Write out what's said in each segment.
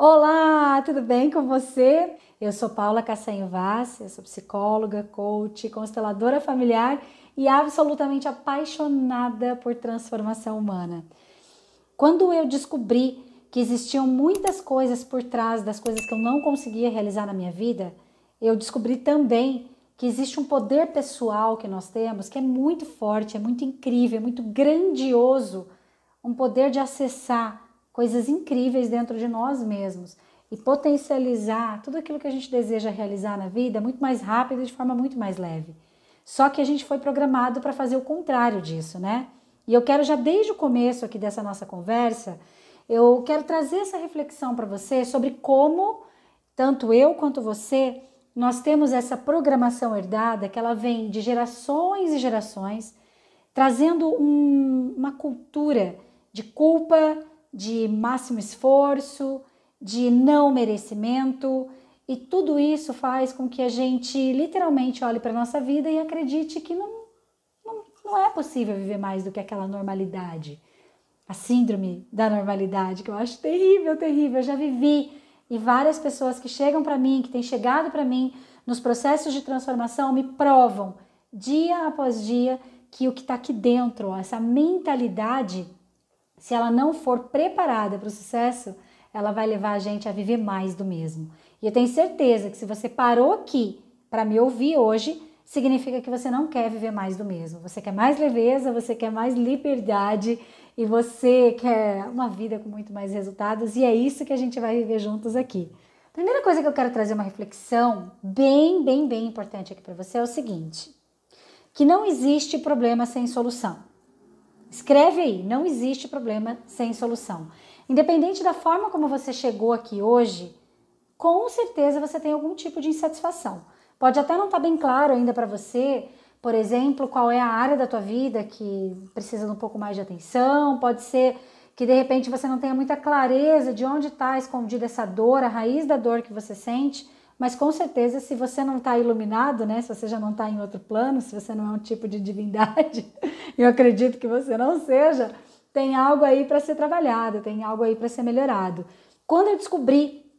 Olá, tudo bem com você? Eu sou Paula Cassanho Vaz, eu sou psicóloga, coach, consteladora familiar e absolutamente apaixonada por transformação humana. Quando eu descobri que existiam muitas coisas por trás das coisas que eu não conseguia realizar na minha vida, eu descobri também que existe um poder pessoal que nós temos que é muito forte, é muito incrível, é muito grandioso, um poder de acessar coisas incríveis dentro de nós mesmos e potencializar tudo aquilo que a gente deseja realizar na vida muito mais rápido e de forma muito mais leve. Só que a gente foi programado para fazer o contrário disso, né? E eu quero já desde o começo aqui dessa nossa conversa, eu quero trazer essa reflexão para você sobre como tanto eu quanto você, nós temos essa programação herdada que ela vem de gerações e gerações, trazendo uma cultura de culpa, de máximo esforço, de não merecimento, e tudo isso faz com que a gente literalmente olhe para a nossa vida e acredite que não é possível viver mais do que aquela normalidade. A síndrome da normalidade, que eu acho terrível, terrível. Eu já vivi e várias pessoas que chegam para mim, que têm chegado para mim nos processos de transformação, me provam dia após dia que o que está aqui dentro, essa mentalidade, se ela não for preparada para o sucesso, ela vai levar a gente a viver mais do mesmo. E eu tenho certeza que se você parou aqui para me ouvir hoje, significa que você não quer viver mais do mesmo. Você quer mais leveza, você quer mais liberdade e você quer uma vida com muito mais resultados, e é isso que a gente vai viver juntos aqui. Primeira coisa que eu quero trazer uma reflexão bem importante aqui para você é o seguinte: que não existe problema sem solução. Escreve aí, não existe problema sem solução. Independente da forma como você chegou aqui hoje, com certeza você tem algum tipo de insatisfação. Pode até não estar bem claro ainda para você, por exemplo, qual é a área da tua vida que precisa de um pouco mais de atenção, pode ser que de repente você não tenha muita clareza de onde está escondida essa dor, a raiz da dor que você sente, mas com certeza se você não está iluminado, né, se você já não está em outro plano, se você não é um tipo de divindade, eu acredito que você não seja, tem algo aí para ser trabalhado, tem algo aí para ser melhorado. Quando eu descobri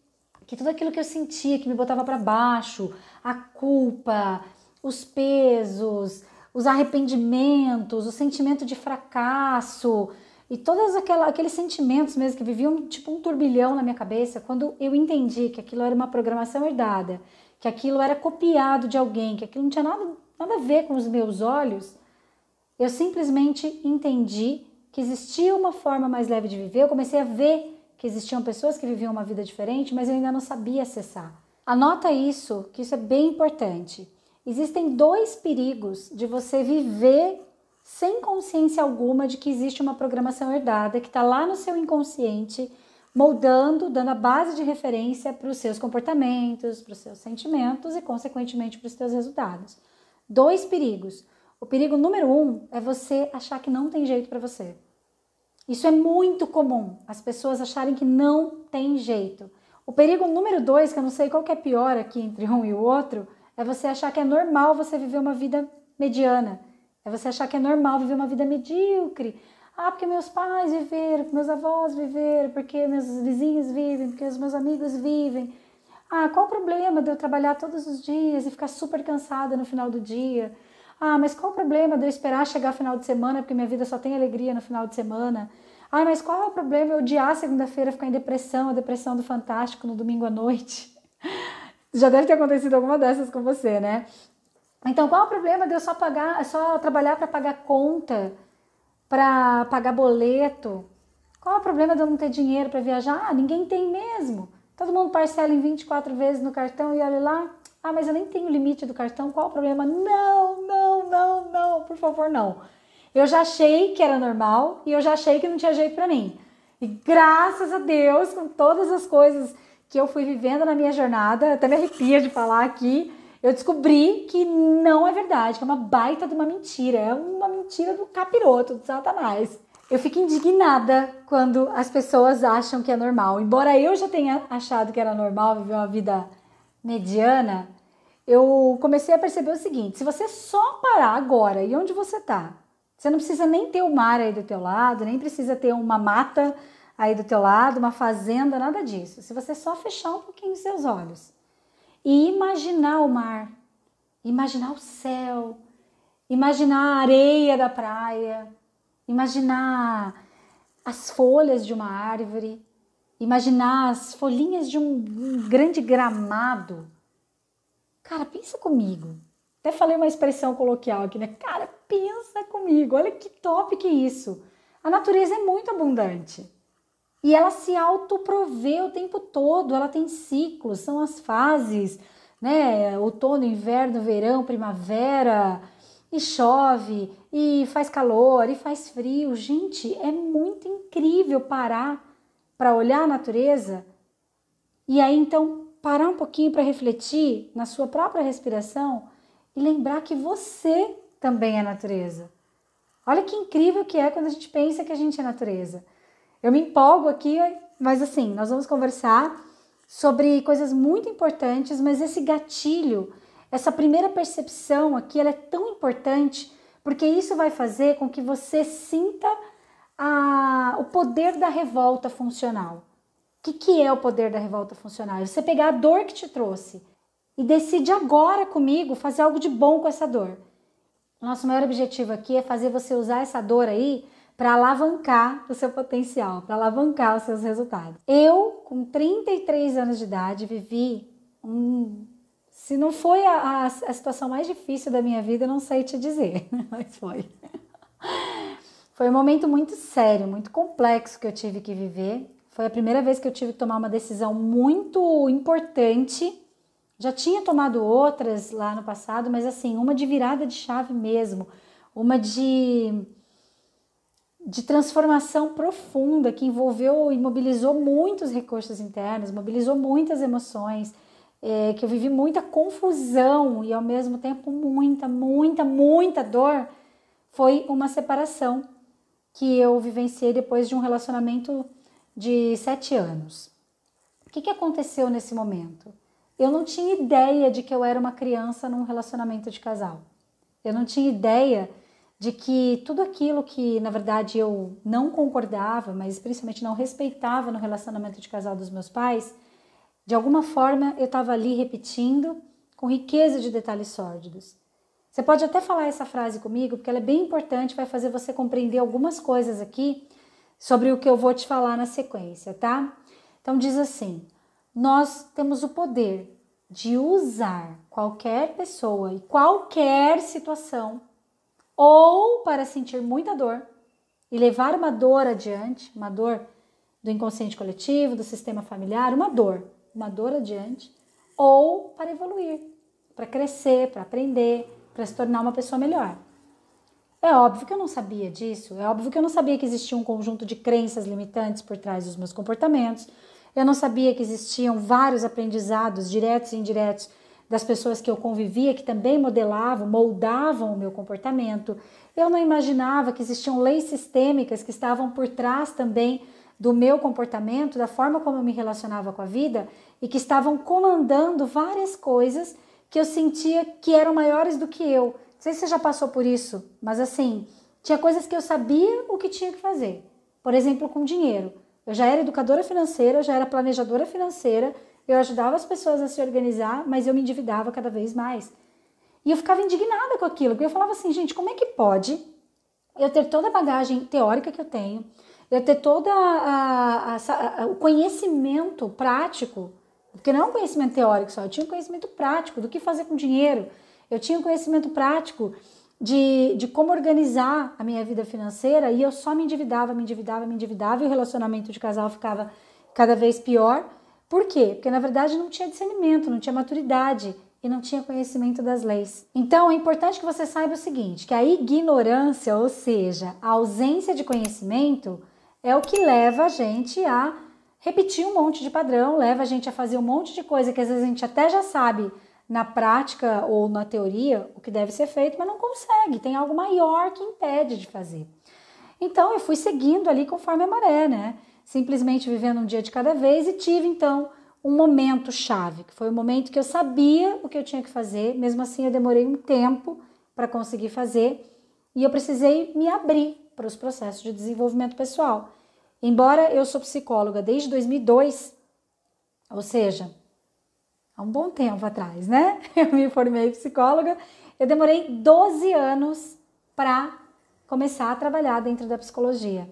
que tudo aquilo que eu sentia, que me botava para baixo, a culpa, os pesos, os arrependimentos, o sentimento de fracasso e todos aqueles sentimentos mesmo que viviam tipo um turbilhão na minha cabeça, quando eu entendi que aquilo era uma programação herdada, que aquilo era copiado de alguém, que aquilo não tinha nada a ver com os meus olhos, eu simplesmente entendi que existia uma forma mais leve de viver. Eu comecei a ver que existiam pessoas que viviam uma vida diferente, mas eu ainda não sabia acessar. Anota isso, que isso é bem importante. Existem dois perigos de você viver sem consciência alguma de que existe uma programação herdada que está lá no seu inconsciente, moldando, dando a base de referência para os seus comportamentos, para os seus sentimentos e, consequentemente, para os seus resultados. Dois perigos. O perigo número 1 é você achar que não tem jeito para você. Isso é muito comum, as pessoas acharem que não tem jeito. O perigo número 2, que eu não sei qual que é pior aqui entre um e o outro, é você achar que é normal você viver uma vida mediana. É você achar que é normal viver uma vida medíocre. Ah, porque meus pais viveram, porque meus avós viveram, porque meus vizinhos vivem, porque os meus amigos vivem. Ah, qual o problema de eu trabalhar todos os dias e ficar super cansada no final do dia? Ah, mas qual o problema de eu esperar chegar final de semana, porque minha vida só tem alegria no final de semana? Ah, mas qual é o problema eu odiar segunda-feira, ficar em depressão, a depressão do Fantástico no domingo à noite? Já deve ter acontecido alguma dessas com você, né? Então, qual é o problema de eu só trabalhar para pagar conta, para pagar boleto? Qual é o problema de eu não ter dinheiro para viajar? Ah, ninguém tem mesmo. Todo mundo parcela em 24 vezes no cartão e olha lá. Ah, mas eu nem tenho limite do cartão, qual o problema? Não, por favor, não. Eu já achei que era normal e eu já achei que não tinha jeito pra mim. E graças a Deus, com todas as coisas que eu fui vivendo na minha jornada, até me arrepia de falar aqui, eu descobri que não é verdade, que é uma baita de uma mentira, é uma mentira do capiroto, do Satanás. Eu fico indignada quando as pessoas acham que é normal. Embora eu já tenha achado que era normal viver uma vida mediana, eu comecei a perceber o seguinte: se você só parar agora e onde você tá, você não precisa nem ter o mar aí do teu lado, nem precisa ter uma mata aí do teu lado, uma fazenda, nada disso. Se você só fechar um pouquinho os seus olhos e imaginar o mar, imaginar o céu, imaginar a areia da praia, imaginar as folhas de uma árvore, imaginar as folhinhas de um grande gramado. Cara, pensa comigo. Até falei uma expressão coloquial aqui, né? Cara, pensa comigo. Olha que top que é isso. A natureza é muito abundante. E ela se autoprovê o tempo todo. Ela tem ciclos, são as fases, né? Outono, inverno, verão, primavera. E chove, e faz calor, e faz frio. Gente, é muito incrível parar para olhar a natureza e aí então parar um pouquinho para refletir na sua própria respiração e lembrar que você também é natureza. Olha que incrível que é quando a gente pensa que a gente é natureza. Eu me empolgo aqui, mas assim, nós vamos conversar sobre coisas muito importantes, mas esse gatilho, essa primeira percepção aqui, ela é tão importante porque isso vai fazer com que você sinta o poder da revolta funcional. O que é o poder da revolta funcional? É você pegar a dor que te trouxe e decide agora comigo fazer algo de bom com essa dor. Nosso maior objetivo aqui é fazer você usar essa dor aí para alavancar o seu potencial, para alavancar os seus resultados. Eu, com 33 anos de idade, vivi se não foi a situação mais difícil da minha vida, eu não sei te dizer, mas foi. Foi um momento muito sério, muito complexo que eu tive que viver. Foi a primeira vez que eu tive que tomar uma decisão muito importante. Já tinha tomado outras lá no passado, mas assim, uma de virada de chave mesmo, uma de transformação profunda que envolveu e mobilizou muitos recursos internos, mobilizou muitas emoções, que eu vivi muita confusão e ao mesmo tempo muita dor. Foi uma separação que eu vivenciei depois de um relacionamento de 7 anos. O que aconteceu nesse momento? Eu não tinha ideia de que eu era uma criança num relacionamento de casal. Eu não tinha ideia de que tudo aquilo que, na verdade, eu não concordava, mas principalmente não respeitava no relacionamento de casal dos meus pais, de alguma forma eu estava ali repetindo com riqueza de detalhes sórdidos. Você pode até falar essa frase comigo, porque ela é bem importante, vai fazer você compreender algumas coisas aqui sobre o que eu vou te falar na sequência, tá? Então diz assim: nós temos o poder de usar qualquer pessoa e qualquer situação ou para sentir muita dor e levar uma dor adiante, uma dor do inconsciente coletivo, do sistema familiar, uma dor adiante, ou para evoluir, para crescer, para aprender, para se tornar uma pessoa melhor. É óbvio que eu não sabia disso, é óbvio que eu não sabia que existia um conjunto de crenças limitantes por trás dos meus comportamentos, eu não sabia que existiam vários aprendizados diretos e indiretos das pessoas que eu convivia, que também modelavam, moldavam o meu comportamento. Eu não imaginava que existiam leis sistêmicas que estavam por trás também do meu comportamento, da forma como eu me relacionava com a vida e que estavam comandando várias coisas que eu sentia que eram maiores do que eu. Não sei se você já passou por isso, mas assim, tinha coisas que eu sabia o que tinha que fazer. Por exemplo, com dinheiro. Eu já era educadora financeira, eu já era planejadora financeira, eu ajudava as pessoas a se organizar, mas eu me endividava cada vez mais. E eu ficava indignada com aquilo, porque eu falava assim, gente, como é que pode eu ter toda a bagagem teórica que eu tenho, eu ter todo o conhecimento prático, porque não é um conhecimento teórico só, eu tinha um conhecimento prático do que fazer com dinheiro, eu tinha um conhecimento prático de como organizar a minha vida financeira e eu só me endividava e o relacionamento de casal ficava cada vez pior. Por quê? Porque na verdade não tinha discernimento, não tinha maturidade e não tinha conhecimento das leis. Então é importante que você saiba o seguinte, que a ignorância, ou seja, a ausência de conhecimento, é o que leva a gente a repetir um monte de padrão, leva a gente a fazer um monte de coisa que às vezes a gente até já sabe na prática ou na teoria o que deve ser feito, mas não consegue, tem algo maior que impede de fazer. Então eu fui seguindo ali conforme a maré, né? Simplesmente vivendo um dia de cada vez e tive então um momento chave, que foi o momento que eu sabia o que eu tinha que fazer, mesmo assim eu demorei um tempo para conseguir fazer e eu precisei me abrir para os processos de desenvolvimento pessoal. Embora eu sou psicóloga desde 2002, ou seja, há um bom tempo atrás, né? Eu me formei psicóloga, eu demorei 12 anos para começar a trabalhar dentro da psicologia.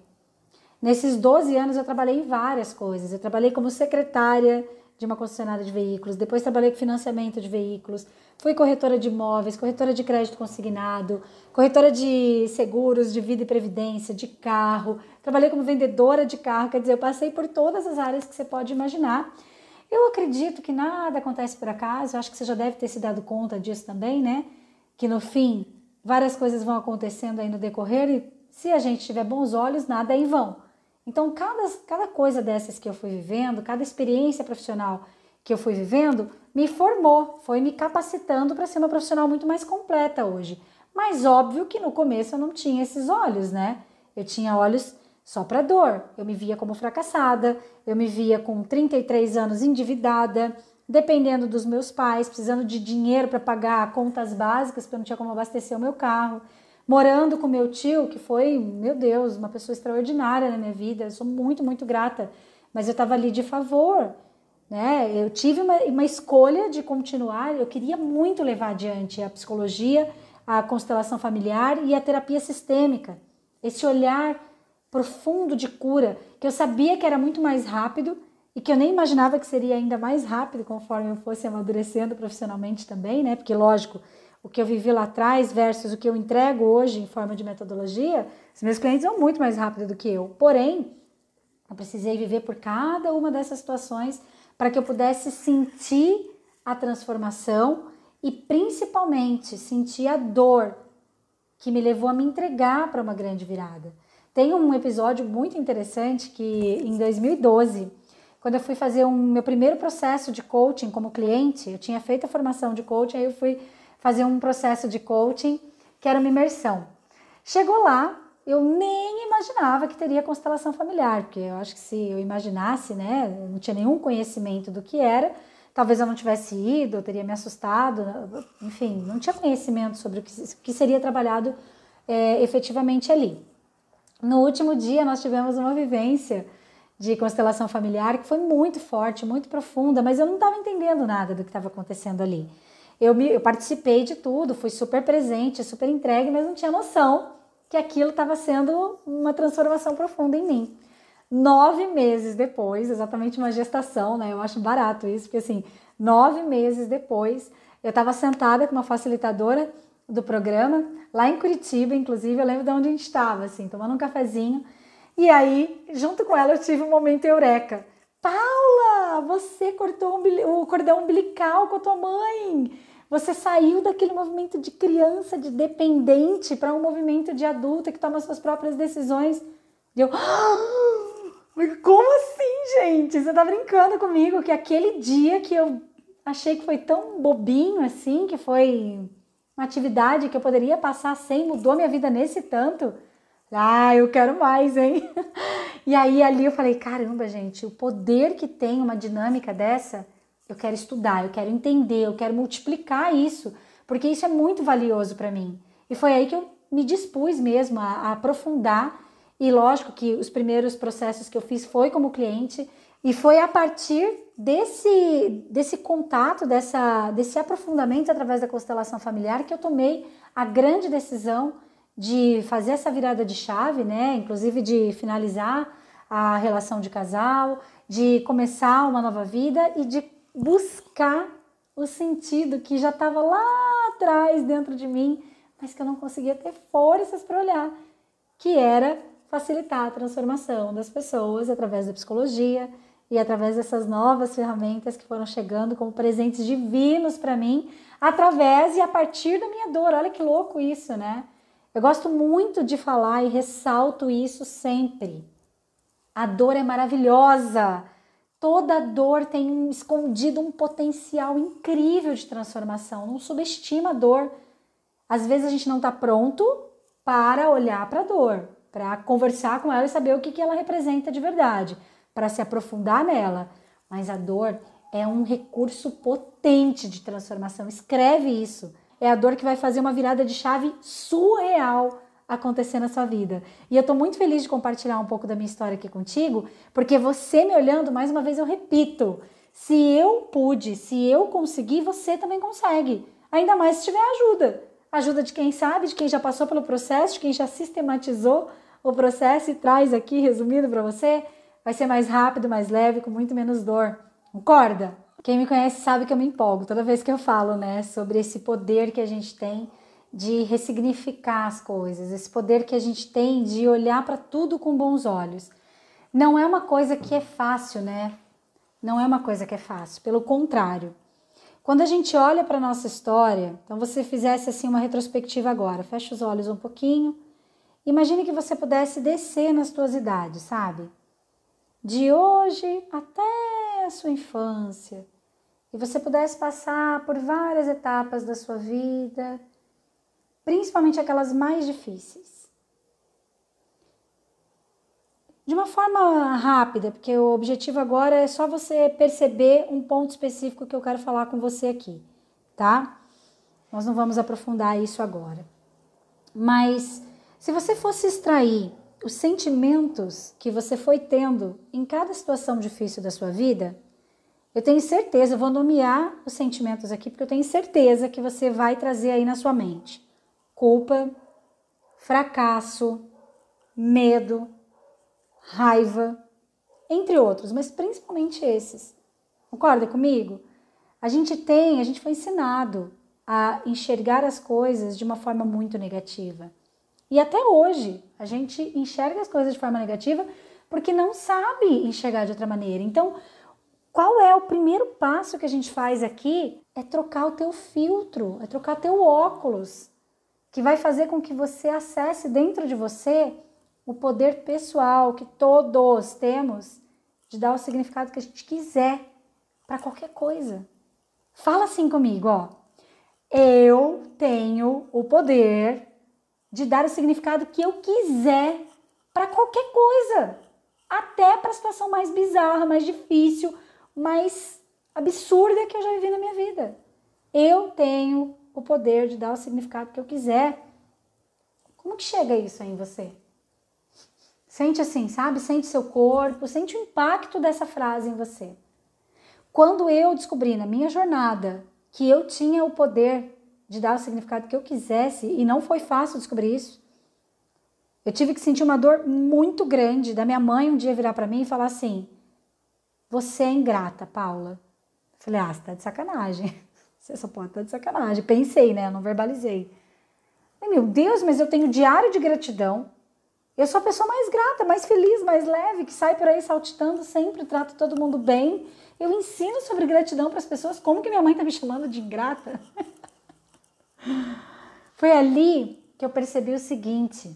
Nesses 12 anos eu trabalhei em várias coisas. Eu trabalhei como secretária de uma concessionária de veículos, depois trabalhei com financiamento de veículos, fui corretora de imóveis, corretora de crédito consignado, corretora de seguros, de vida e previdência, de carro, trabalhei como vendedora de carro, quer dizer, eu passei por todas as áreas que você pode imaginar. Eu acredito que nada acontece por acaso, acho que você já deve ter se dado conta disso também, né? Que no fim, várias coisas vão acontecendo aí no decorrer e se a gente tiver bons olhos, nada é em vão. Então, cada coisa dessas que eu fui vivendo, cada experiência profissional que eu fui vivendo, me formou, foi me capacitando para ser uma profissional muito mais completa hoje. Mas óbvio que no começo eu não tinha esses olhos, né? Eu tinha olhos só para dor. Eu me via como fracassada, eu me via com 33 anos endividada, dependendo dos meus pais, precisando de dinheiro para pagar contas básicas, porque eu não tinha como abastecer o meu carro. Morando com meu tio, que foi, meu Deus, uma pessoa extraordinária na minha vida, eu sou muito, muito grata, mas eu estava ali de favor, né? Eu tive uma escolha de continuar, eu queria muito levar adiante a psicologia, a constelação familiar e a terapia sistêmica, esse olhar profundo de cura, que eu sabia que era muito mais rápido e que eu nem imaginava que seria ainda mais rápido conforme eu fosse amadurecendo profissionalmente também, né? Porque, lógico, o que eu vivi lá atrás versus o que eu entrego hoje em forma de metodologia, os meus clientes são muito mais rápidos do que eu. Porém, eu precisei viver por cada uma dessas situações para que eu pudesse sentir a transformação e principalmente sentir a dor que me levou a me entregar para uma grande virada. Tem um episódio muito interessante que em 2012, quando eu fui fazer meu primeiro processo de coaching como cliente, eu tinha feito a formação de coaching, aí eu fui fazer um processo de coaching que era uma imersão. Chegou lá, eu nem imaginava que teria constelação familiar, porque eu acho que se eu imaginasse, né, eu não tinha nenhum conhecimento do que era, talvez eu não tivesse ido, eu teria me assustado, enfim, não tinha conhecimento sobre o que seria trabalhado efetivamente ali. No último dia nós tivemos uma vivência de constelação familiar que foi muito forte, muito profunda, mas eu não estava entendendo nada do que estava acontecendo ali. Eu participei de tudo, fui super presente, super entregue, mas não tinha noção que aquilo estava sendo uma transformação profunda em mim. 9 meses depois, exatamente uma gestação, né? Eu acho barato isso, porque assim, 9 meses depois, eu estava sentada com uma facilitadora do programa, lá em Curitiba, inclusive, eu lembro de onde a gente estava, assim, tomando um cafezinho, e aí, junto com ela, eu tive um momento eureka. Paula, você cortou o cordão umbilical com a tua mãe. Você saiu daquele movimento de criança, de dependente, para um movimento de adulta que toma suas próprias decisões. E eu, como assim, gente? Você tá brincando comigo? Que aquele dia que eu achei que foi tão bobinho assim, que foi uma atividade que eu poderia passar sem, mudou minha vida nesse tanto. Ah, eu quero mais, hein? E aí ali eu falei, caramba, gente, o poder que tem uma dinâmica dessa, eu quero estudar, eu quero entender, eu quero multiplicar isso, porque isso é muito valioso para mim. E foi aí que eu me dispus mesmo a aprofundar, e lógico que os primeiros processos que eu fiz foi como cliente, e foi a partir desse contato, desse aprofundamento através da constelação familiar que eu tomei a grande decisão de fazer essa virada de chave, né? Inclusive de finalizar a relação de casal, de começar uma nova vida e de buscar o sentido que já estava lá atrás dentro de mim, mas que eu não conseguia ter forças para olhar, que era facilitar a transformação das pessoas através da psicologia e através dessas novas ferramentas que foram chegando como presentes divinos para mim, através e a partir da minha dor. Olha que louco isso, né? Eu gosto muito de falar e ressalto isso sempre. A dor é maravilhosa. Toda dor tem escondido um potencial incrível de transformação. Não subestima a dor. Às vezes a gente não está pronto para olhar para a dor, para conversar com ela e saber o que ela representa de verdade, para se aprofundar nela. Mas a dor é um recurso potente de transformação. Escreve isso. É a dor que vai fazer uma virada de chave surreal acontecer na sua vida. E eu tô muito feliz de compartilhar um pouco da minha história aqui contigo, porque você me olhando, mais uma vez eu repito, se eu pude, se eu consegui, você também consegue. Ainda mais se tiver ajuda. Ajuda de quem sabe, de quem já passou pelo processo, de quem já sistematizou o processo e traz aqui resumido para você, vai ser mais rápido, mais leve, com muito menos dor. Concorda? Quem me conhece sabe que eu me empolgo toda vez que eu falo, né, sobre esse poder que a gente tem de ressignificar as coisas, esse poder que a gente tem de olhar para tudo com bons olhos. Não é uma coisa que é fácil, né? Não é uma coisa que é fácil, pelo contrário. Quando a gente olha para a nossa história, então você fizesse assim uma retrospectiva agora, fecha os olhos um pouquinho, imagine que você pudesse descer nas tuas idades, sabe? De hoje até a sua infância, e você pudesse passar por várias etapas da sua vida, principalmente aquelas mais difíceis. De uma forma rápida, porque o objetivo agora é só você perceber um ponto específico que eu quero falar com você aqui, tá? Nós não vamos aprofundar isso agora. Mas se você fosse extrair os sentimentos que você foi tendo em cada situação difícil da sua vida, eu tenho certeza, eu vou nomear os sentimentos aqui, porque eu tenho certeza que você vai trazer aí na sua mente. Culpa, fracasso, medo, raiva, entre outros, mas principalmente esses. Concorda comigo? A gente foi ensinado a enxergar as coisas de uma forma muito negativa. E até hoje, a gente enxerga as coisas de forma negativa porque não sabe enxergar de outra maneira. Então, qual é o primeiro passo que a gente faz aqui? É trocar o teu filtro, é trocar teu óculos, que vai fazer com que você acesse dentro de você o poder pessoal que todos temos de dar o significado que a gente quiser para qualquer coisa. Fala assim comigo, ó. Eu tenho o poder de dar o significado que eu quiser para qualquer coisa. Até para a situação mais bizarra, mais difícil, mais absurda que eu já vivi na minha vida. Eu tenho o poder de dar o significado que eu quiser. Como que chega isso aí em você? Sente assim, sabe? Sente seu corpo, sente o impacto dessa frase em você. Quando eu descobri na minha jornada que eu tinha o poder de dar o significado que eu quisesse, e não foi fácil descobrir isso, eu tive que sentir uma dor muito grande da minha mãe um dia virar para mim e falar assim: você é ingrata, Paula. Eu falei, você tá de sacanagem. Você só pode estar de sacanagem. Pensei, né? Eu não verbalizei. Ai, meu Deus, mas eu tenho diário de gratidão. Eu sou a pessoa mais grata, mais feliz, mais leve, que sai por aí saltitando sempre, trato todo mundo bem. Eu ensino sobre gratidão para as pessoas. Como que minha mãe tá me chamando de ingrata? Foi ali que eu percebi o seguinte,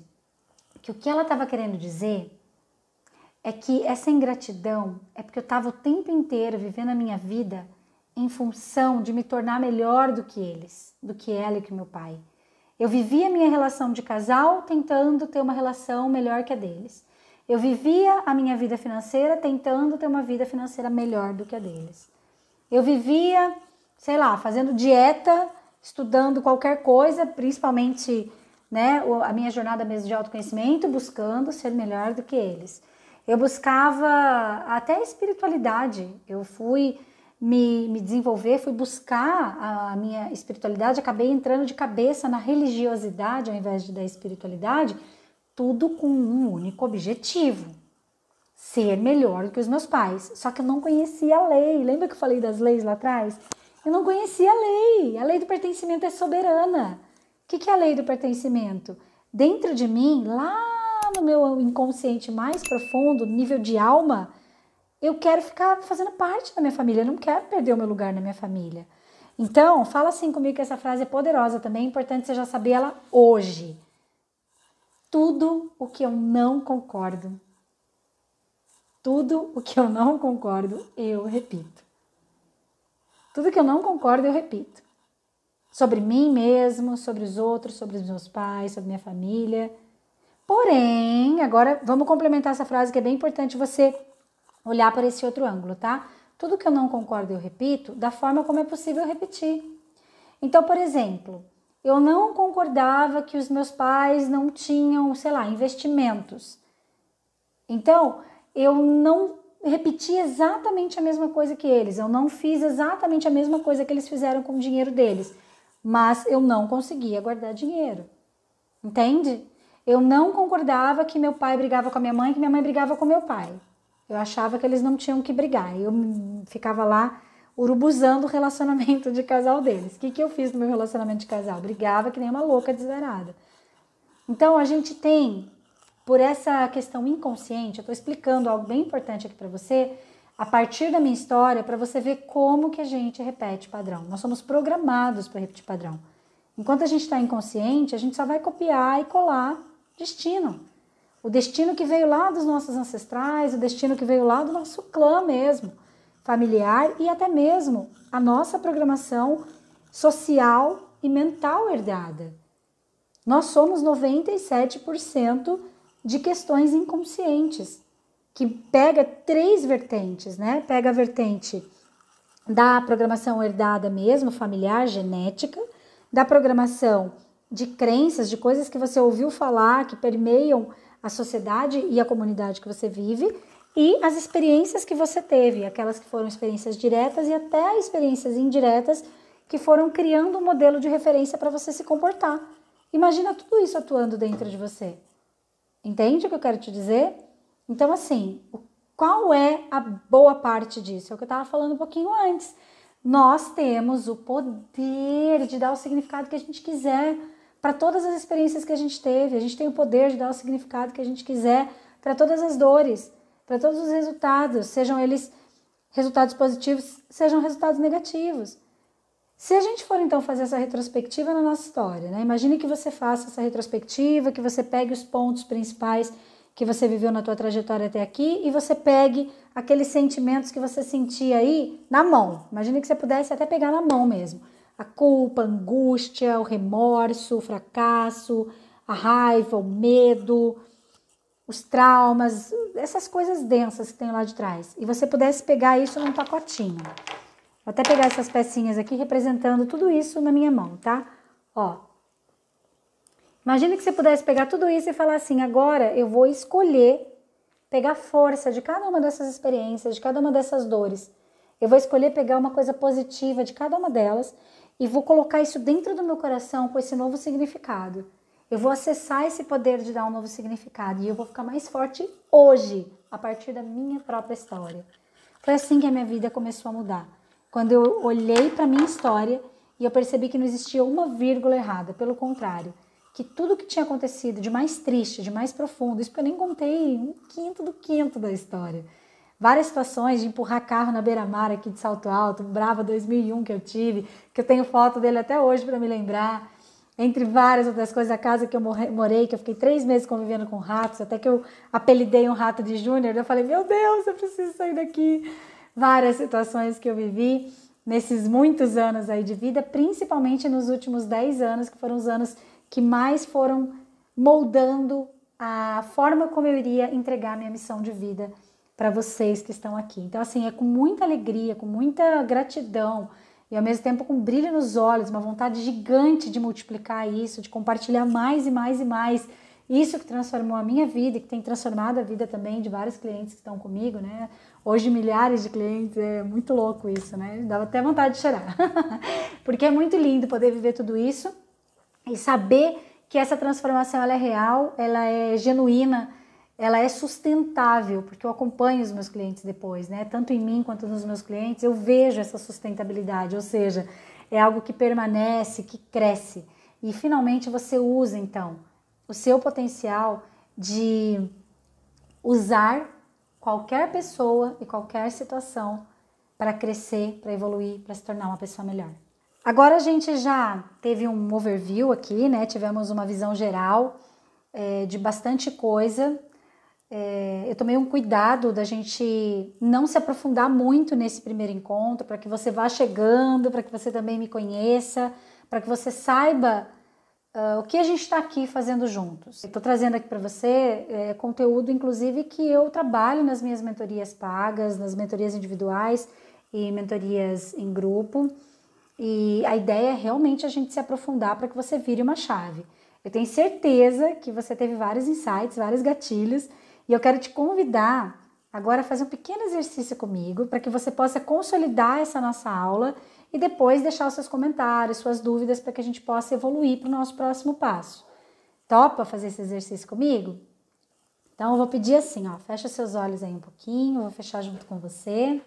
que o que ela estava querendo dizer é que essa ingratidão é porque eu estava o tempo inteiro vivendo a minha vida em função de me tornar melhor do que eles, do que ela e que meu pai. Eu vivia a minha relação de casal tentando ter uma relação melhor que a deles. Eu vivia a minha vida financeira tentando ter uma vida financeira melhor do que a deles. Eu vivia, sei lá, fazendo dieta, estudando qualquer coisa, principalmente, né, a minha jornada mesmo de autoconhecimento, buscando ser melhor do que eles. Eu buscava até a espiritualidade. Eu fui me desenvolver, fui buscar a minha espiritualidade, acabei entrando de cabeça na religiosidade ao invés da espiritualidade, tudo com um único objetivo: ser melhor do que os meus pais. Só que eu não conhecia a lei. Lembra que eu falei das leis lá atrás? Eu não conhecia a lei. A lei do pertencimento é soberana. O que é a lei do pertencimento? Dentro de mim, lá no meu inconsciente mais profundo, nível de alma, eu quero ficar fazendo parte da minha família. Eu não quero perder o meu lugar na minha família. Então, fala assim comigo, que essa frase é poderosa também. É importante você já saber ela hoje. Tudo o que eu não concordo, tudo o que eu não concordo, eu repito. Tudo que eu não concordo, eu repito. Sobre mim mesmo, sobre os outros, sobre os meus pais, sobre minha família. Porém, agora vamos complementar essa frase, que é bem importante você olhar por esse outro ângulo, tá? Tudo que eu não concordo, eu repito da forma como é possível repetir. Então, por exemplo, eu não concordava que os meus pais não tinham, sei lá, investimentos. Então, eu não repeti exatamente a mesma coisa que eles, eu não fiz exatamente a mesma coisa que eles fizeram com o dinheiro deles, mas eu não conseguia guardar dinheiro, entende? Eu não concordava que meu pai brigava com a minha mãe, que minha mãe brigava com meu pai. Eu achava que eles não tinham que brigar, eu ficava lá urubuzando o relacionamento de casal deles. O que eu fiz no meu relacionamento de casal? Brigava que nem uma louca desvairada. Então, a gente tem, por essa questão inconsciente, eu estou explicando algo bem importante aqui para você, a partir da minha história, para você ver como que a gente repete padrão. Nós somos programados para repetir padrão. Enquanto a gente está inconsciente, a gente só vai copiar e colar destino. O destino que veio lá dos nossos ancestrais, o destino que veio lá do nosso clã mesmo, familiar e até mesmo a nossa programação social e mental herdada. Nós somos 97% de questões inconscientes, que pega 3 vertentes, né? Pega a vertente da programação herdada mesmo, familiar, genética, da programação de crenças, de coisas que você ouviu falar, que permeiam a sociedade e a comunidade que você vive, e as experiências que você teve, aquelas que foram experiências diretas e até experiências indiretas, que foram criando um modelo de referência para você se comportar. Imagina tudo isso atuando dentro de você. Entende o que eu quero te dizer? Então, assim, qual é a boa parte disso? É o que eu estava falando um pouquinho antes. Nós temos o poder de dar o significado que a gente quiser para todas as experiências que a gente teve. A gente tem o poder de dar o significado que a gente quiser para todas as dores, para todos os resultados, sejam eles resultados positivos, sejam resultados negativos. Se a gente for então fazer essa retrospectiva na nossa história, né? Imagine que você faça essa retrospectiva, que você pegue os pontos principais que você viveu na tua trajetória até aqui e você pegue aqueles sentimentos que você sentia aí na mão. Imagine que você pudesse até pegar na mão mesmo. A culpa, a angústia, o remorso, o fracasso, a raiva, o medo, os traumas, essas coisas densas que tem lá de trás. E você pudesse pegar isso num pacotinho. Vou até pegar essas pecinhas aqui representando tudo isso na minha mão, tá? Ó. Imagina que você pudesse pegar tudo isso e falar assim, agora eu vou escolher pegar força de cada uma dessas experiências, de cada uma dessas dores. Eu vou escolher pegar uma coisa positiva de cada uma delas e vou colocar isso dentro do meu coração com esse novo significado. Eu vou acessar esse poder de dar um novo significado e eu vou ficar mais forte hoje, a partir da minha própria história. Foi assim que a minha vida começou a mudar. Quando eu olhei para a minha história e eu percebi que não existia uma vírgula errada, pelo contrário, que tudo que tinha acontecido de mais triste, de mais profundo, isso que eu nem contei um quinto do quinto da história. Várias situações de empurrar carro na beira-mar aqui de Salto Alto, um Brava 2001 que eu tive, que eu tenho foto dele até hoje para me lembrar, entre várias outras coisas, a casa que eu morei, que eu fiquei 3 meses convivendo com ratos, até que eu apelidei um rato de Júnior, eu falei, meu Deus, eu preciso sair daqui. Várias situações que eu vivi nesses muitos anos aí de vida, principalmente nos últimos 10 anos, que foram os anos que mais foram moldando a forma como eu iria entregar minha missão de vida para vocês que estão aqui. Então, assim, é com muita alegria, com muita gratidão e ao mesmo tempo com brilho nos olhos, uma vontade gigante de multiplicar isso, de compartilhar mais e mais e mais. Isso que transformou a minha vida e que tem transformado a vida também de vários clientes que estão comigo, né? Hoje milhares de clientes, é muito louco isso, né? Dava até vontade de chorar. Porque é muito lindo poder viver tudo isso e saber que essa transformação ela é real, ela é genuína, ela é sustentável, porque eu acompanho os meus clientes depois, né? Tanto em mim quanto nos meus clientes, eu vejo essa sustentabilidade, ou seja, é algo que permanece, que cresce. E finalmente você usa, então, o seu potencial de usar qualquer pessoa e qualquer situação para crescer, para evoluir, para se tornar uma pessoa melhor. Agora a gente já teve um overview aqui, né? Tivemos uma visão geral de bastante coisa. Eu tomei um cuidado da gente não se aprofundar muito nesse primeiro encontro, para que você vá chegando, para que você também me conheça, para que você saiba o que a gente está aqui fazendo juntos. Estou trazendo aqui para você conteúdo, inclusive, que eu trabalho nas minhas mentorias pagas, nas mentorias individuais e mentorias em grupo. E a ideia é realmente a gente se aprofundar para que você vire uma chave. Eu tenho certeza que você teve vários insights, vários gatilhos, e eu quero te convidar agora a fazer um pequeno exercício comigo para que você possa consolidar essa nossa aula e depois deixar os seus comentários, suas dúvidas, para que a gente possa evoluir para o nosso próximo passo. Topa fazer esse exercício comigo? Então eu vou pedir assim, ó, fecha seus olhos aí um pouquinho, eu vou fechar junto com você.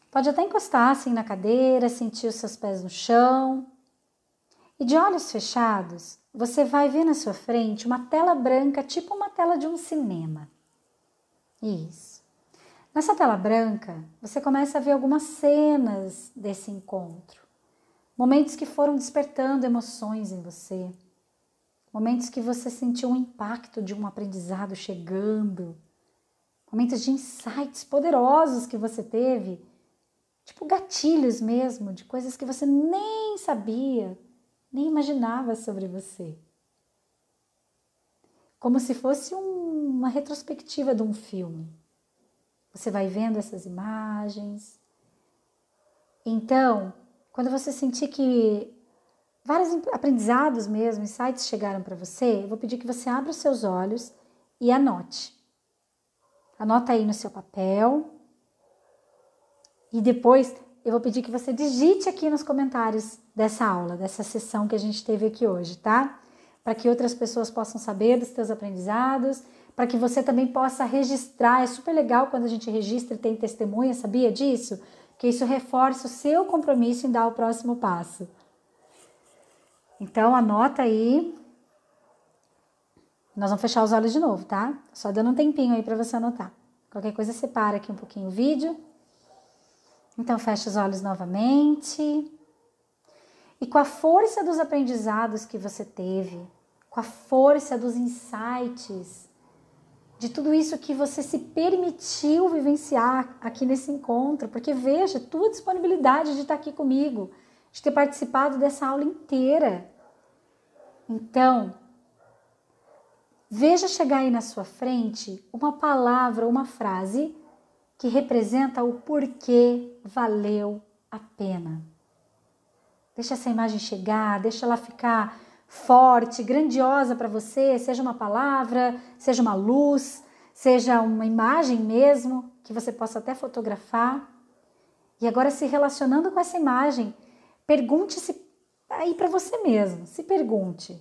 Pode até encostar assim na cadeira, sentir os seus pés no chão. E de olhos fechados, você vai ver na sua frente uma tela branca, tipo uma tela de um cinema. Isso. Nessa tela branca, você começa a ver algumas cenas desse encontro. Momentos que foram despertando emoções em você. Momentos que você sentiu um impacto de um aprendizado chegando. Momentos de insights poderosos que você teve. Tipo gatilhos mesmo, de coisas que você nem sabia, nem imaginava sobre você. Como se fosse uma retrospectiva de um filme. Você vai vendo essas imagens. Então, quando você sentir que vários aprendizados mesmo, insights chegaram para você, eu vou pedir que você abra os seus olhos e anote. Anota aí no seu papel. E depois eu vou pedir que você digite aqui nos comentários dessa aula, dessa sessão que a gente teve aqui hoje, tá? Para que outras pessoas possam saber dos seus aprendizados, para que você também possa registrar. É super legal quando a gente registra e tem testemunha, sabia disso? Que isso reforça o seu compromisso em dar o próximo passo. Então, anota aí. Nós vamos fechar os olhos de novo, tá? Só dando um tempinho aí para você anotar. Qualquer coisa, separa aqui um pouquinho o vídeo. Então, fecha os olhos novamente. E com a força dos aprendizados que você teve, com a força dos insights, de tudo isso que você se permitiu vivenciar aqui nesse encontro, porque veja, tua disponibilidade de estar aqui comigo, de ter participado dessa aula inteira. Então, veja chegar aí na sua frente uma palavra, uma frase que representa o porquê valeu a pena. Deixa essa imagem chegar, deixa ela ficar forte, grandiosa para você, seja uma palavra, seja uma luz, seja uma imagem mesmo, que você possa até fotografar. E agora, se relacionando com essa imagem, pergunte-se aí para você mesmo, se pergunte: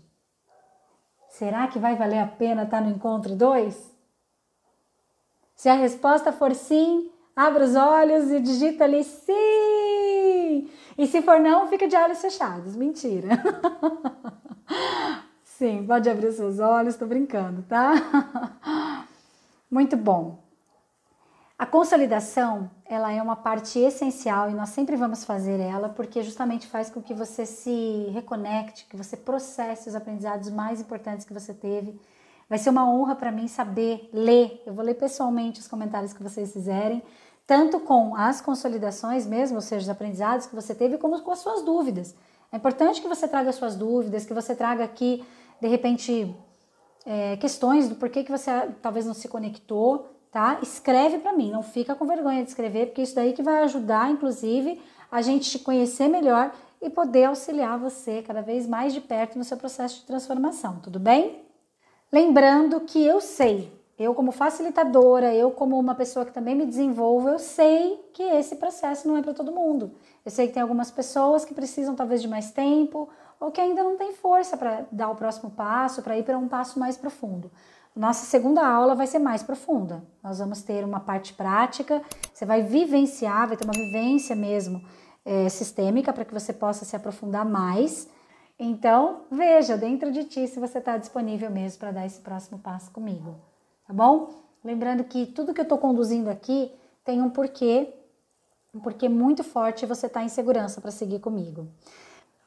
será que vai valer a pena estar no encontro 2? Se a resposta for sim, abra os olhos e digita ali sim. E se for não, fica de olhos fechados. Mentira. Sim, pode abrir os seus olhos, tô brincando, tá? Muito bom. A consolidação, ela é uma parte essencial e nós sempre vamos fazer ela porque justamente faz com que você se reconecte, que você processe os aprendizados mais importantes que você teve. Vai ser uma honra para mim saber ler. Eu vou ler pessoalmente os comentários que vocês fizerem, tanto com as consolidações mesmo, ou seja, os aprendizados que você teve, como com as suas dúvidas. É importante que você traga as suas dúvidas, que você traga aqui, de repente, questões do porquê que você talvez não se conectou, tá? Escreve para mim, não fica com vergonha de escrever, porque isso daí que vai ajudar, inclusive, a gente te conhecer melhor e poder auxiliar você cada vez mais de perto no seu processo de transformação, tudo bem? Lembrando que eu sei, eu como facilitadora, eu como uma pessoa que também me desenvolvo, eu sei que esse processo não é para todo mundo. Eu sei que tem algumas pessoas que precisam talvez de mais tempo ou que ainda não tem força para dar o próximo passo, para ir para um passo mais profundo. Nossa segunda aula vai ser mais profunda. Nós vamos ter uma parte prática, você vai vivenciar, vai ter uma vivência mesmo sistêmica para que você possa se aprofundar mais. Então, veja dentro de ti se você está disponível mesmo para dar esse próximo passo comigo, tá bom? Lembrando que tudo que eu estou conduzindo aqui tem um porquê muito forte e você está em segurança para seguir comigo.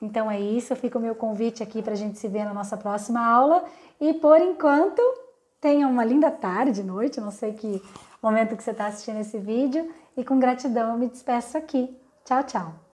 Então é isso, fica o meu convite aqui para a gente se ver na nossa próxima aula e por enquanto, tenha uma linda tarde, noite, não sei que momento que você está assistindo esse vídeo e com gratidão eu me despeço aqui. Tchau, tchau!